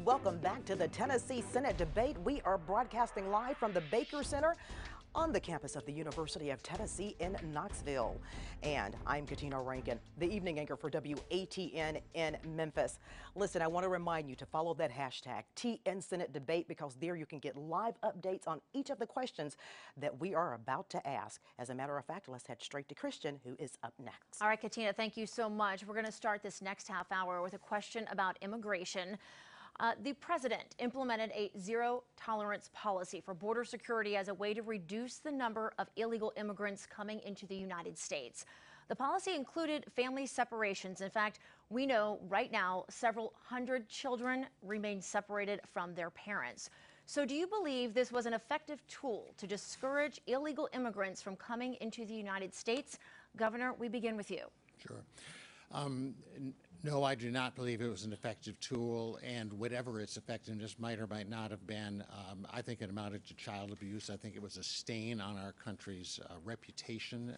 Welcome back to the Tennessee Senate debate. We are broadcasting live from the Baker Center on the campus of the University of Tennessee in Knoxville. And I'm Katina Rankin, the evening anchor for WATN in Memphis. Listen, I want to remind you to follow that hashtag TN Senate debate, because there you can get live updates on each of the questions that we are about to ask. As a matter of fact, let's head straight to Christian, who is up next. All right, Katina, thank you so much. We're going to start this next half hour with a question about immigration. The president implemented a zero-tolerance policy for border security as a way to reduce the number of illegal immigrants coming into the United States. The policy included family separations. In fact, we know right now several hundred children remain separated from their parents. So do you believe this was an effective tool to discourage illegal immigrants from coming into the United States? Governor, we begin with you. Sure. No, I do not believe it was an effective tool, and whatever its effectiveness might or might not have been, I think it amounted to child abuse. I think it was a stain on our country's reputation.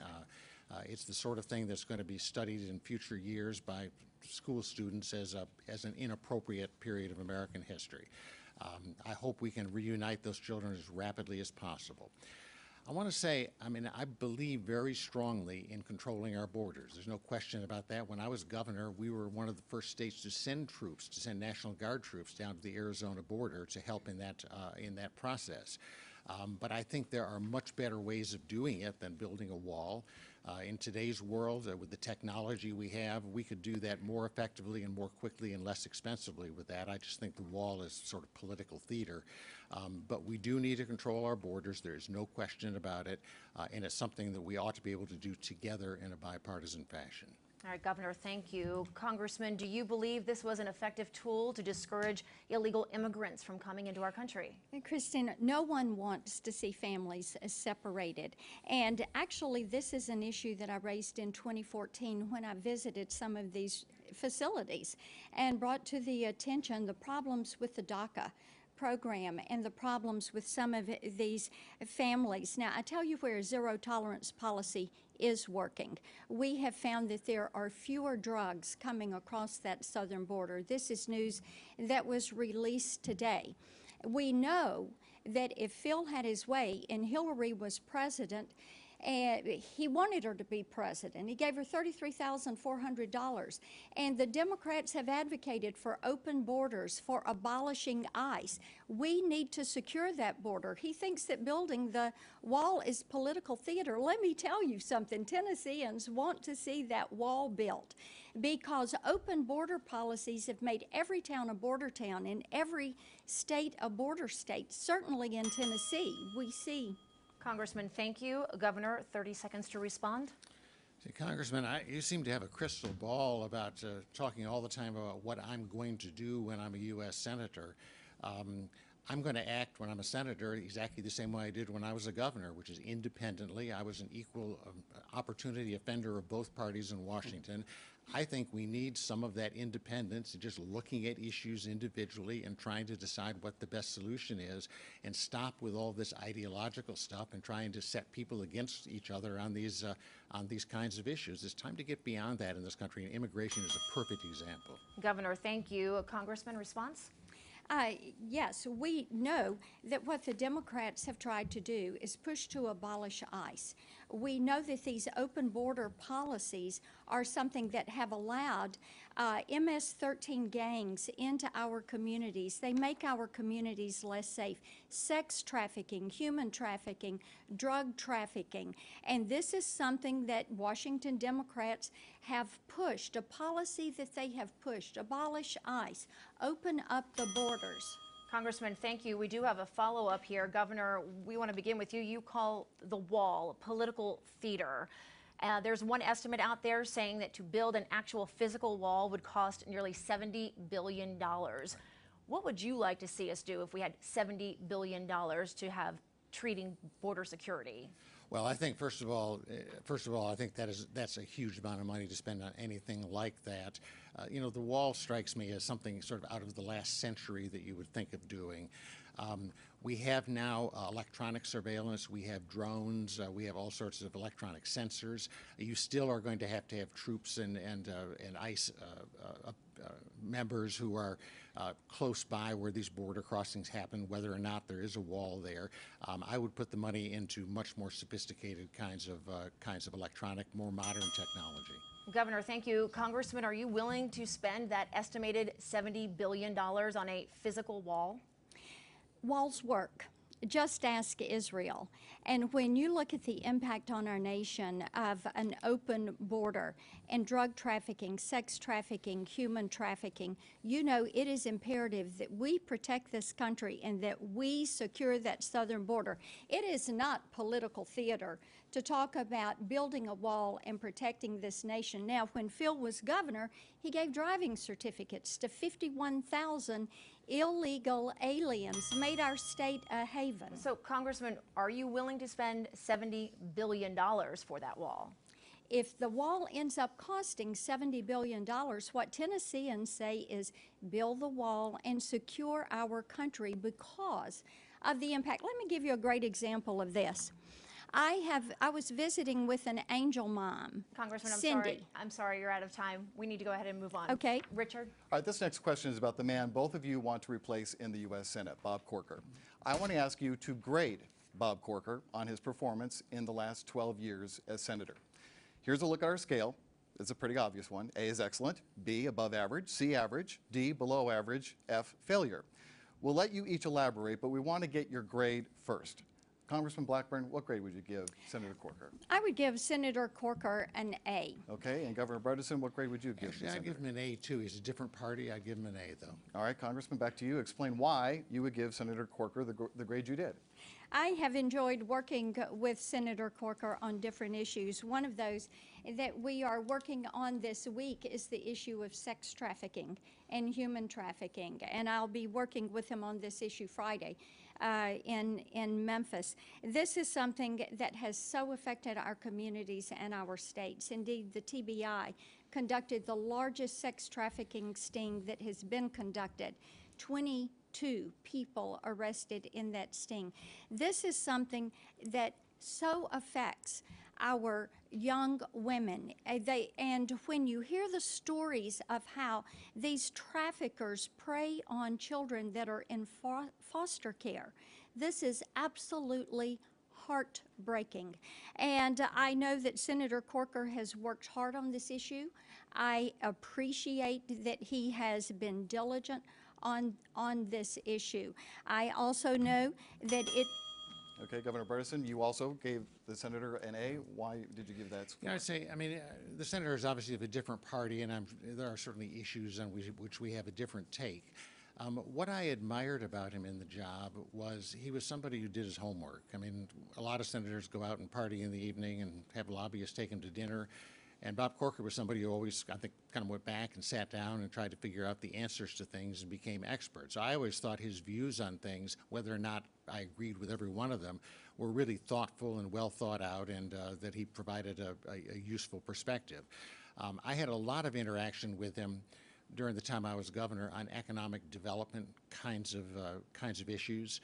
It's the sort of thing that's going to be studied in future years by school students as an inappropriate period of American history. I hope we can reunite those children as rapidly as possible. I want to say, I believe very strongly in controlling our borders. There's no question about that. When I was governor, we were one of the first states to send National Guard troops down to the Arizona border to help in that process. But I think there are much better ways of doing it than building a wall. In today's world, with the technology we have, we could do that more effectively and more quickly and less expensively with that. I just think the wall is sort of political theater. But we do need to control our borders. There's no question about it. And it's something that we ought to be able to do together in a bipartisan fashion. All right, Governor, thank you. Congressman, do you believe this was an effective tool to discourage illegal immigrants from coming into our country? Kristen, no one wants to see families separated. And actually, this is an issue that I raised in 2014 when I visited some of these facilities and brought to the attention the problems with the DACA program and the problems with some of these families. Now, I tell you where a zero-tolerance policy is working. We have found that there are fewer drugs coming across that southern border. This is news that was released today. We know that if Phil had his way and Hillary was president, he wanted her to be president. He gave her $33,400. And the Democrats have advocated for open borders, for abolishing ICE. We need to secure that border. He thinks that building the wall is political theater. Let me tell you something. Tennesseans want to see that wall built, because open border policies have made every town a border town and every state a border state. Certainly in Tennessee, we see. Congressman, thank you. Governor, 30 seconds to respond. See, Congressman, you seem to have a crystal ball about talking all the time about what I'm going to do when I'm a U.S. Senator. I'm going to act when I'm a senator exactly the same way I did when I was a governor, which is independently. I was an equal opportunity offender of both parties in Washington. I think we need some of that independence and just looking at issues individually and trying to decide what the best solution is, and stop with all this ideological stuff and trying to set people against each other on these kinds of issues. It's time to get beyond that in this country, and immigration is a perfect example. Governor, thank you. Congressman, response? Yes, we know that what the Democrats have tried to do is push to abolish ICE. We know that these open border policies are something that have allowed MS-13 gangs into our communities. They make our communities less safe. Sex trafficking, human trafficking, drug trafficking. And this is something that Washington Democrats have pushed, a policy that they have pushed. Abolish ICE. Open up the borders. Congressman, thank you. We do have a follow-up here. Governor, we want to begin with you. You call the wall political theater. There's one estimate out there saying that to build an actual physical wall would cost nearly $70 billion. What would you like to see us do if we had $70 billion to have treating border security? Well, I think first of all, I think that's a huge amount of money to spend on anything like that. The wall strikes me as something sort of out of the last century that you would think of doing. We have now electronic surveillance, we have drones, we have all sorts of electronic sensors. You still are going to have troops and ICE members who are close by where these border crossings happen, whether or not there is a wall there. I would put the money into much more sophisticated kinds of electronic, more modern technology. Governor, thank you. Congressman, are you willing to spend that estimated $70 billion on a physical wall? Walls work. Just ask Israel. And when you look at the impact on our nation of an open border and drug trafficking, sex trafficking, human trafficking, you know it is imperative that we protect this country and that we secure that southern border. It is not political theater to talk about building a wall and protecting this nation. Now, when Phil was governor, he gave driving certificates to 51,000 illegal aliens, made our state a haven. So, Congressman, are you willing to spend $70 billion for that wall? If the wall ends up costing $70 billion, what Tennesseans say is build the wall and secure our country because of the impact. Let me give you a great example of this. I was visiting with an angel mom, Congressman, Cindy. I'm sorry, you're out of time. We need to go ahead and move on. Okay. Richard? All right, this next question is about the man both of you want to replace in the U.S. Senate, Bob Corker. I want to ask you to grade Bob Corker on his performance in the last 12 years as senator. Here's a look at our scale. It's a pretty obvious one. A is excellent, B above average, C average, D below average, F failure. We'll let you each elaborate, but we want to get your grade first. Congressman Blackburn, what grade would you give Senator Corker? I would give Senator Corker an A. Okay, and Governor Bredesen, what grade would you give? Actually, I'd give him an A too. He's a different party. I'd give him an A though. All right, Congressman, back to you. Explain why you would give Senator Corker the grade you did. I have enjoyed working with Senator Corker on different issues. One of those that we are working on this week is the issue of sex trafficking and human trafficking, and I'll be working with him on this issue Friday in Memphis. This is something that has so affected our communities and our states. Indeed, the TBI conducted the largest sex trafficking sting that has been conducted. 22 people arrested in that sting. This is something that so affects our young women. And when you hear the stories of how these traffickers prey on children that are in foster care, this is absolutely heartbreaking. And I know that Senator Corker has worked hard on this issue. I appreciate that he has been diligent on this issue. I also know that it... Okay, Governor Bredesen, you also gave the senator an A. Why did you give that score? Yeah, I'd say, I mean, the senator is obviously of a different party, and there are certainly issues on which we have a different take. What I admired about him in the job was he was somebody who did his homework. I mean, a lot of senators go out and party in the evening and have lobbyists take them to dinner. And Bob Corker was somebody who always, I think, kind of went back and sat down and tried to figure out the answers to things and became expert. So I always thought his views on things, whether or not I agreed with every one of them, were really thoughtful and well thought out, and that he provided a useful perspective. I had a lot of interaction with him during the time I was governor on economic development kinds of issues.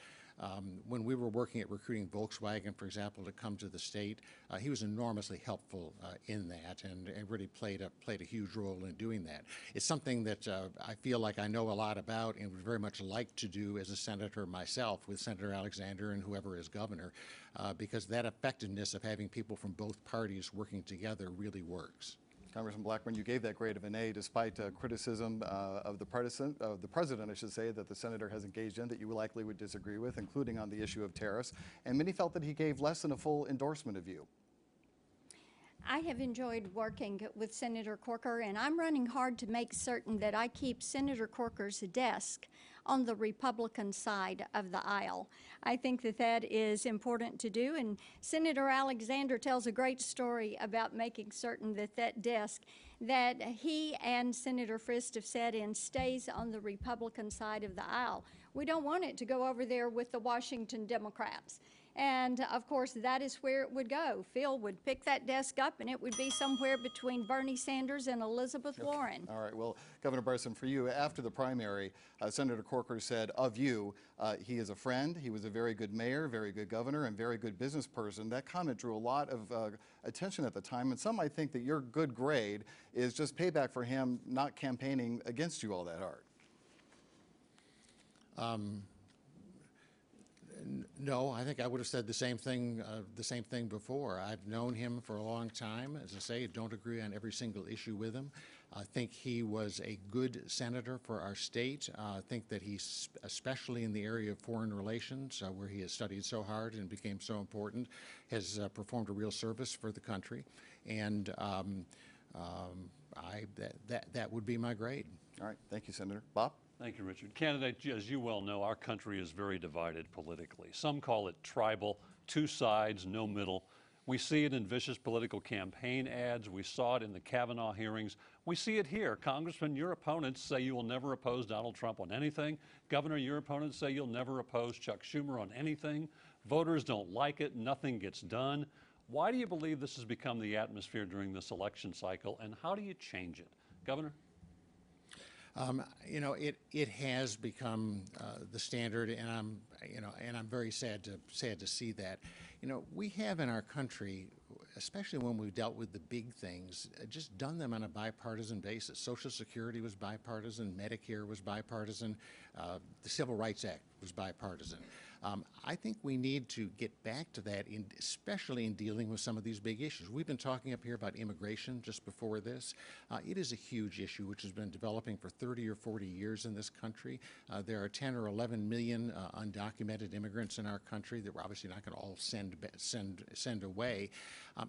When we were working at recruiting Volkswagen, for example, to come to the state, he was enormously helpful in that, and really played a huge role in doing that. It's something that I feel like I know a lot about and would very much like to do as a senator myself with Senator Alexander and whoever is governor, because that effectiveness of having people from both parties working together really works. Congressman Blackburn, you gave that grade of an A despite criticism of the president, I should say, that the senator has engaged in that you likely would disagree with, including on the issue of tariffs. And many felt that he gave less than a full endorsement of you. I have enjoyed working with Senator Corker, and I'm running hard to make certain that I keep Senator Corker's desk on the Republican side of the aisle. I think that that is important to do, and Senator Alexander tells a great story about making certain that that desk that he and Senator Frist have sat in stays on the Republican side of the aisle. We don't want it to go over there with the Washington Democrats. And of course, that is where it would go. Phil would pick that desk up, and it would be somewhere between Bernie Sanders and Elizabeth Warren. All right. Well, Governor Barson, for you, after the primary, Senator Corker said of you, he is a friend, he was a very good mayor, very good governor, and very good business person. That comment drew a lot of attention at the time, and some might think that your good grade is just payback for him not campaigning against you all that hard. No, I think I would have said the same thing before. I've known him for a long time. As I say, I don't agree on every single issue with him. I think he was a good senator for our state. I think that he's, especially in the area of foreign relations, where he has studied so hard and became so important, has performed a real service for the country. And that would be my grade. All right. Thank you, Senator. Bob? Thank you, Richard. Candidate, as you well know, our country is very divided politically. Some call it tribal, two sides, no middle. We see it in vicious political campaign ads. We saw it in the Kavanaugh hearings. We see it here. Congressman, your opponents say you will never oppose Donald Trump on anything. Governor, your opponents say you'll never oppose Chuck Schumer on anything. Voters don't like it. Nothing gets done. Why do you believe this has become the atmosphere during this election cycle, and how do you change it? Governor? You know, it has become the standard, and I'm very sad to see that. You know, we have in our country, especially when we've dealt with the big things, just done them on a bipartisan basis. Social Security was bipartisan, Medicare was bipartisan, the Civil Rights Act was bipartisan. I think we need to get back to that, especially in dealing with some of these big issues. We've been talking up here about immigration just before this. It is a huge issue which has been developing for 30 or 40 years in this country. There are 10 or 11 million undocumented immigrants in our country that we're obviously not going to all send away.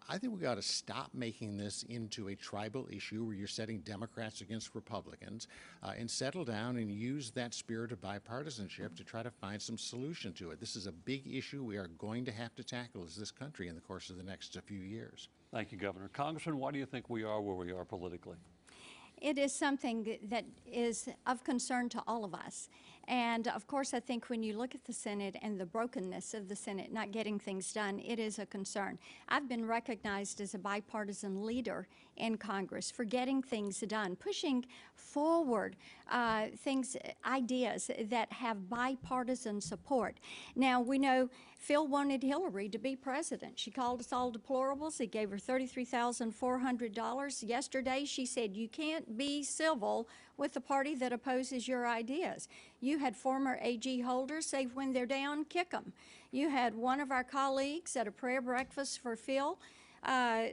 I think we ought to stop making this into a tribal issue where you're setting Democrats against Republicans and settle down and use that spirit of bipartisanship to try to find some solution to it. This is a big issue we are going to have to tackle as this country in the course of the next few years. Thank you, Governor. Congressman, why do you think we are where we are politically? It is something that is of concern to all of us. And of course, I think when you look at the Senate and the brokenness of the Senate not getting things done, it is a concern. I've been recognized as a bipartisan leader in Congress for getting things done, pushing forward ideas that have bipartisan support. Now, we know Phil wanted Hillary to be president. She called us all deplorables. He gave her $33,400. Yesterday, she said, you can't be civil with the party that opposes your ideas. You had former AG holders say when they're down, kick them. You had one of our colleagues at a prayer breakfast for Phil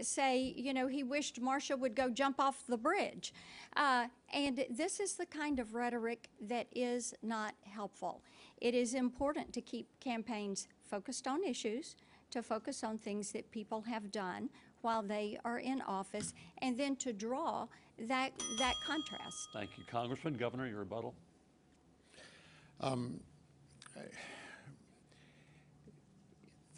say, you know, he wished Marcia would go jump off the bridge. And this is the kind of rhetoric that is not helpful. It is important to keep campaigns focused on issues, to focus on things that people have done while they are in office, and then to draw that contrast. Thank you, Congressman. Governor, your rebuttal.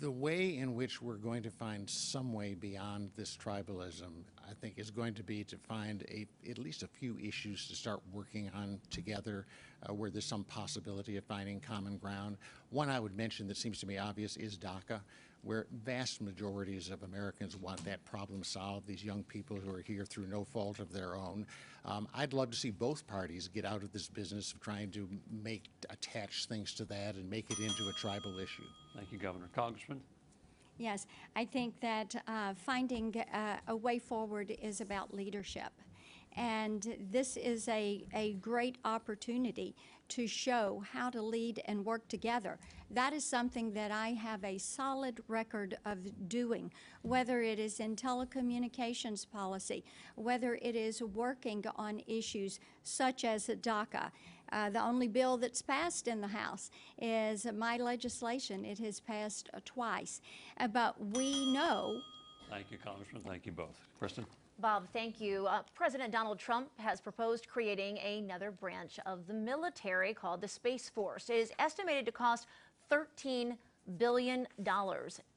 The way in which we're going to find some way beyond this tribalism, I think, is going to be to find at least a few issues to start working on together where there's some possibility of finding common ground. One I would mention that seems to me obvious is DACA, where vast majorities of Americans want that problem solved, these young people who are here through no fault of their own. I'd love to see both parties get out of this business of trying to attach things to that and make it into a tribal issue. Thank you, Governor. Congressman? Yes, I think that finding a way forward is about leadership. And this is a great opportunity to show how to lead and work together. That is something that I have a solid record of doing, whether it is in telecommunications policy, whether it is working on issues such as DACA. The only bill that's passed in the House is my legislation. It has passed twice. But we know. Thank you, Congressman. Thank you both. Kristen? Bob, thank you. President Donald Trump has proposed creating another branch of the military called the Space Force. It is estimated to cost $13 billion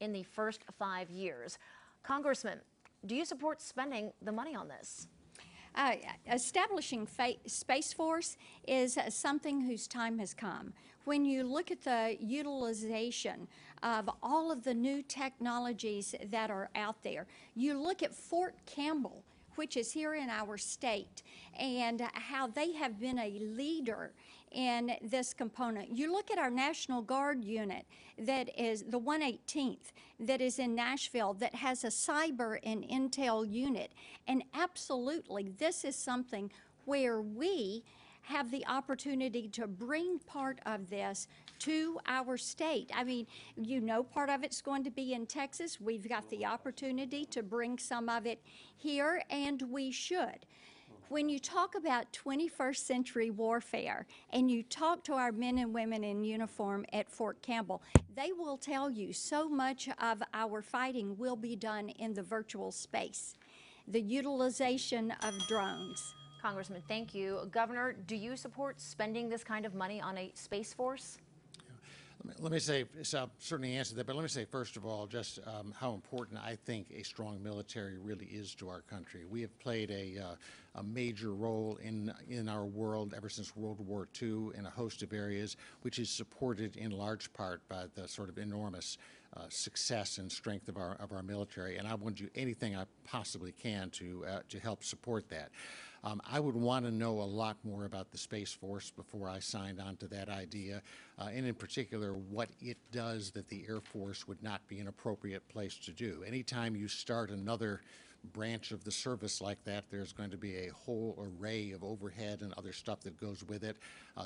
in the first 5 years. Congressman, do you support spending the money on this? Establishing Space Force is something whose time has come. When you look at the utilization of all of the new technologies that are out there, you look at Fort Campbell, which is here in our state, and how they have been a leader in this component. You look at our National Guard unit, that is the 118th, that is in Nashville, that has a cyber and intel unit. And absolutely, this is something where we have the opportunity to bring part of this to our state. I mean, you know, part of it's going to be in Texas. We've got the opportunity to bring some of it here, and we should. When you talk about 21st century warfare and you talk to our men and women in uniform at Fort Campbell, they will tell you so much of our fighting will be done in the virtual space. The utilization of drones. Congressman, thank you. Governor, do you support spending this kind of money on a Space Force? Let me say, so I'll certainly answer that, but let me say, first of all, just how important I think a strong military really is to our country. We have played a major role in our world ever since World War II in a host of areas, which is supported in large part by the sort of enormous success and strength of our military, and I want to do anything I possibly can to help support that. I would want to know a lot more about the Space Force before I signed on to that idea, and in particular what it does that the Air Force would not be an appropriate place to do. Anytime you start another branch of the service like that, there's going to be a whole array of overhead and other stuff that goes with it.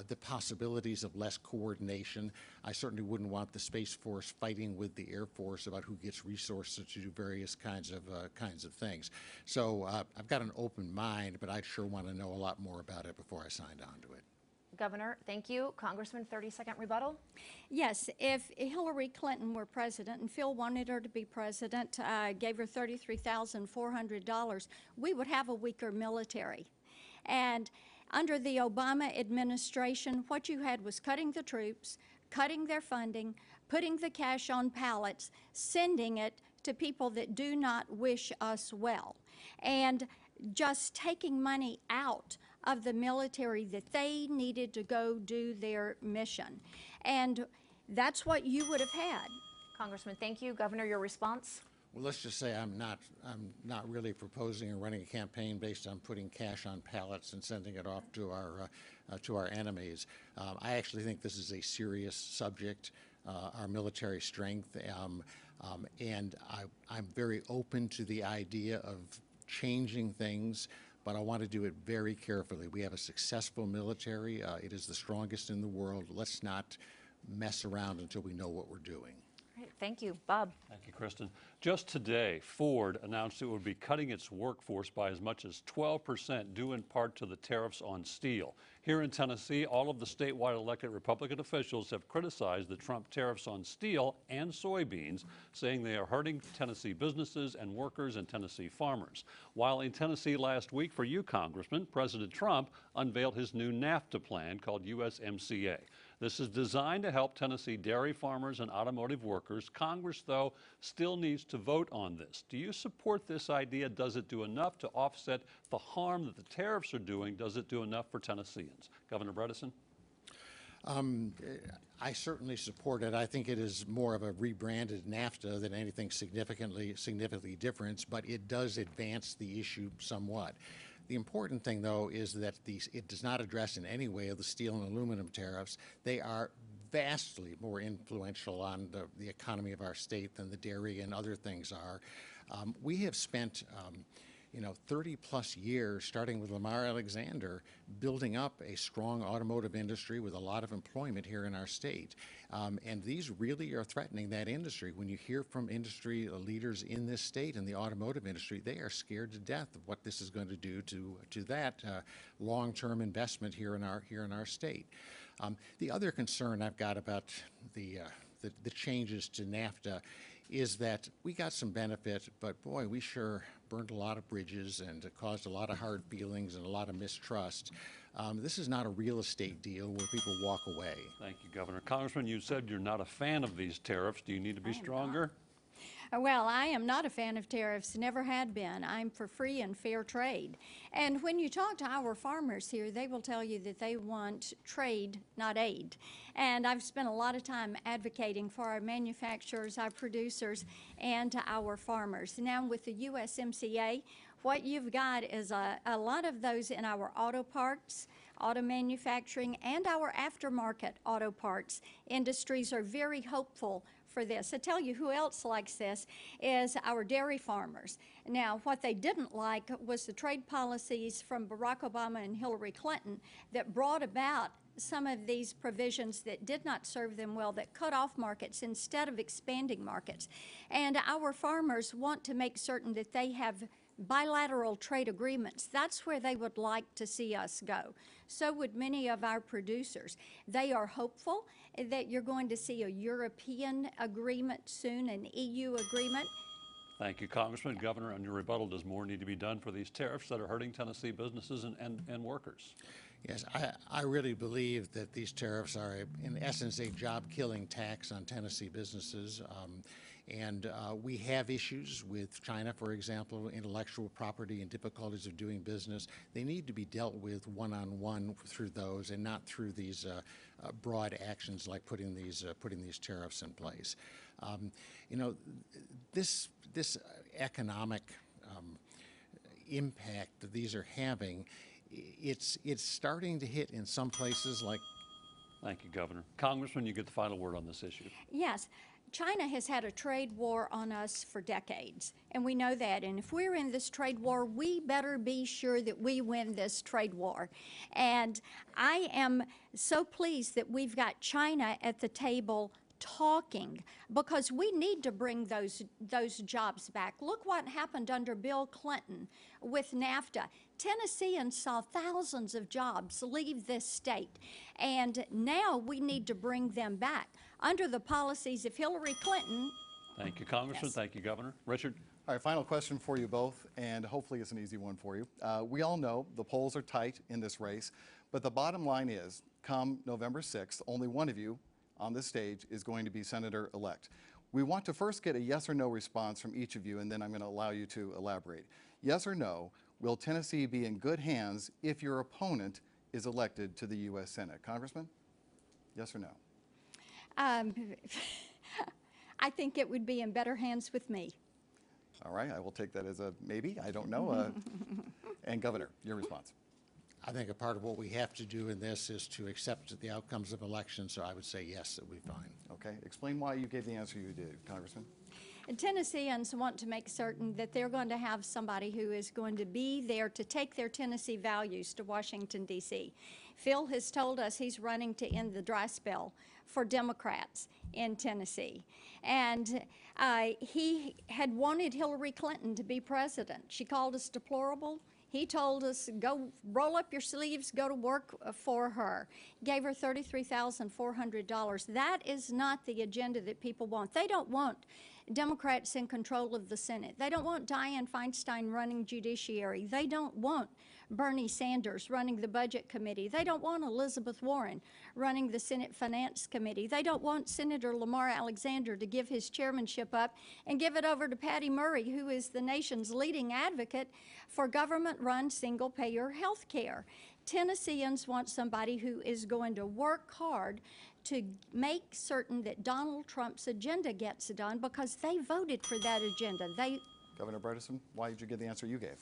The possibilities of less coordination. I certainly wouldn't want the Space Force fighting with the Air Force about who gets resources to do various kinds of things. So I've got an open mind, but I sure want to know a lot more about it before I signed on to it. Governor, thank you. Congressman, 30-second rebuttal. Yes, if Hillary Clinton were president and Phil wanted her to be president, gave her $33,400, we would have a weaker military. And under the Obama administration, what you had was cutting the troops, cutting their funding, putting the cash on pallets, sending it to people that do not wish us well, and just taking money out of the military that they needed to go do their mission. And that's what you would have had. Congressman, thank you. Governor, your response? Well, let's just say I'm not really proposing or running a campaign based on putting cash on pallets and sending it off to our enemies. I actually think this is a serious subject, our military strength, and I'm very open to the idea of changing things, but I want to do it very carefully. We have a successful military. It is the strongest in the world. Let's not mess around until we know what we're doing. Great. Thank you. Bob. Thank you, Kristen. Just today, Ford announced it would be cutting its workforce by as much as 12%, due in part to the tariffs on steel. Here in Tennessee, all of the statewide elected Republican officials have criticized the Trump tariffs on steel and soybeans, saying they are hurting Tennessee businesses and workers and Tennessee farmers. While in Tennessee last week for you, Congressman, President Trump unveiled his new NAFTA plan called USMCA. This is designed to help Tennessee dairy farmers and automotive workers. Congress, though, still needs to vote on this. Do you support this idea? Does it do enough to offset the harm that the tariffs are doing? Does it do enough for Tennesseans? Governor Bredesen? I certainly support it. I think it is more of a rebranded NAFTA than anything significantly different, but it does advance the issue somewhat. The important thing, though, is that it does not address in any way the steel and aluminum tariffs. They are vastly more influential on the economy of our state than the dairy and other things are. We have spent 30 plus years, starting with Lamar Alexander, building up a strong automotive industry with a lot of employment here in our state. And these really are threatening that industry. When you hear from industry leaders in this state in the automotive industry, they are scared to death of what this is going to do to that long-term investment here in our state. The other concern I've got about the changes to NAFTA is that we got some benefit, but boy, we sure burned a lot of bridges and caused a lot of hard feelings and a lot of mistrust. This is not a real estate deal where people walk away. Thank you, Governor. Congressman, you said you're not a fan of these tariffs. Do you need to be stronger? Well, I am not a fan of tariffs, never had been. I'm for free and fair trade. And when you talk to our farmers here, they will tell you that they want trade, not aid. And I've spent a lot of time advocating for our manufacturers, our producers, and our farmers. Now with the USMCA, what you've got is a lot of those in our auto parts, auto manufacturing, and our aftermarket auto parts industries are very hopeful for this. I tell you who else likes this is our dairy farmers. Now, what they didn't like was the trade policies from Barack Obama and Hillary Clinton that brought about some of these provisions that did not serve them well, that cut off markets instead of expanding markets. And our farmers want to make certain that they have bilateral trade agreements. That's where they would like to see us go. So would many of our producers. They are hopeful that you're going to see a European agreement soon, an EU agreement. Thank you, Congressman. Governor, on your rebuttal, does more need to be done for these tariffs that are hurting Tennessee businesses and workers? Yes, I really believe that these tariffs are, in essence, a job-killing tax on Tennessee businesses. We have issues with China, for example, intellectual property and difficulties of doing business. They need to be dealt with one-on-one through those and not through these broad actions like putting these tariffs in place. You know, this economic impact that these are having, it's starting to hit in some places like. Thank you, Governor. Congressman, you get the final word on this issue. Yes. China has had a trade war on us for decades, and we know that. And if we're in this trade war, we better be sure that we win this trade war. And I am so pleased that we've got China at the table talking, because we need to bring those jobs back. Look what happened under Bill Clinton with NAFTA. Tennesseans saw thousands of jobs leave this state, and now we need to bring them back. Under the policies of Hillary Clinton. Thank you, Congressman. Yes. Thank you, Governor. Richard? All right, final question for you both, and hopefully it's an easy one for you. We all know the polls are tight in this race, but the bottom line is, come November 6th, only one of you on this stage is going to be senator-elect. We want to first get a yes or no response from each of you, and then I'm going to allow you to elaborate. Yes or no, will Tennessee be in good hands if your opponent is elected to the U.S. Senate? Congressman, yes or no? I think it would be in better hands with me. All right, I will take that as a maybe. I don't know. And Governor, your response. I think a part of what we have to do in this is to accept the outcomes of elections, so I would say yes, it would be fine. Okay, explain why you gave the answer you did, Congressman. And Tennesseans want to make certain that they're going to have somebody who is going to be there to take their Tennessee values to Washington, D.C. Phil has told us he's running to end the dry spell for Democrats in Tennessee. And he had wanted Hillary Clinton to be president. She called us deplorable. He told us, go roll up your sleeves, go to work for her. Gave her $33,400. That is not the agenda that people want. They don't want Democrats in control of the Senate. They don't want Dianne Feinstein running judiciary. They don't want Bernie Sanders running the Budget Committee. They don't want Elizabeth Warren running the Senate Finance Committee. They don't want Senator Lamar Alexander to give his chairmanship up and give it over to Patty Murray, who is the nation's leading advocate for government-run single-payer health care. Tennesseans want somebody who is going to work hard to make certain that Donald Trump's agenda gets done, because they voted for that agenda. Governor Bredesen, why did you give the answer you gave?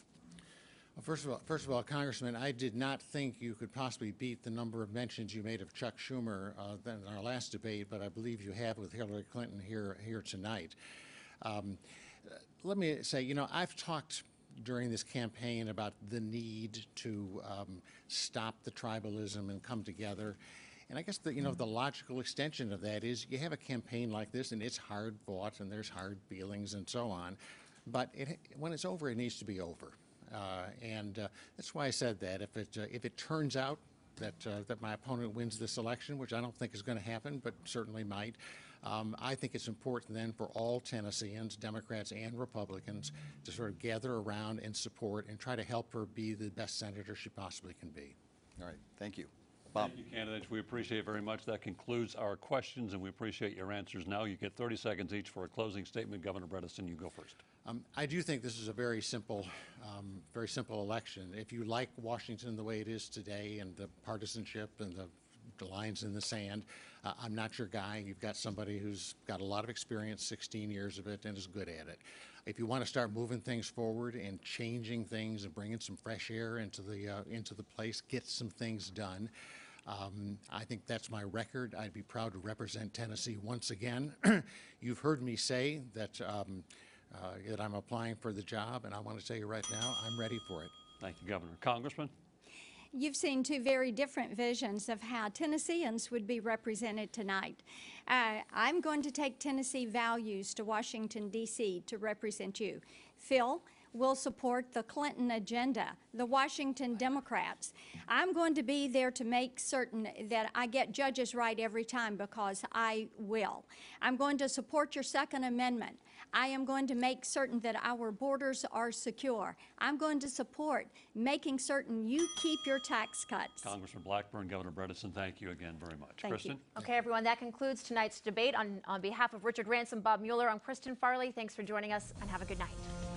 Well, first of all, Congressman, I did not think you could possibly beat the number of mentions you made of Chuck Schumer in our last debate, but I believe you have with Hillary Clinton here tonight. Let me say, you know, I've talked during this campaign about the need to stop the tribalism and come together. And I guess the logical extension of that is you have a campaign like this, and it's hard fought, and there's hard feelings and so on. But when it's over, it needs to be over. That's why I said that. If it turns out that my opponent wins this election, which I don't think is going to happen, but certainly might, I think it's important then for all Tennesseans, Democrats and Republicans, to sort of gather around and support and try to help her be the best senator she possibly can be. All right, thank you. Bob. Thank you, candidates. We appreciate it very much. That concludes our questions, and we appreciate your answers. Now you get 30 seconds each for a closing statement. Governor Bredesen, you go first. I do think this is a very simple election. If you like Washington the way it is today and the partisanship and the lines in the sand, I'm not your guy. You've got somebody who's got a lot of experience, 16 years of it, and is good at it. If you want to start moving things forward and changing things and bringing some fresh air into the place, get some things done, I think that's my record. I'd be proud to represent Tennessee once again. You've heard me say that I'm applying for the job, and I want to tell you right now, I'm ready for it. Thank you, Governor. Congressman? You've seen two very different visions of how Tennesseans would be represented tonight. I'm going to take Tennessee values to Washington, D.C. to represent you. Phil will support the Clinton agenda, the Washington Democrats. I'm going to be there to make certain that I get judges right every time, because I will. I'm going to support your Second Amendment. I am going to make certain that our borders are secure. I'm going to support making certain you keep your tax cuts. Congressman Blackburn, Governor Bredesen, thank you again very much. Thank Kristen? you. Okay, everyone, that concludes tonight's debate. On behalf of Richard Ransom, Bob Mueller, I'm Kristen Farley. Thanks for joining us, and have a good night.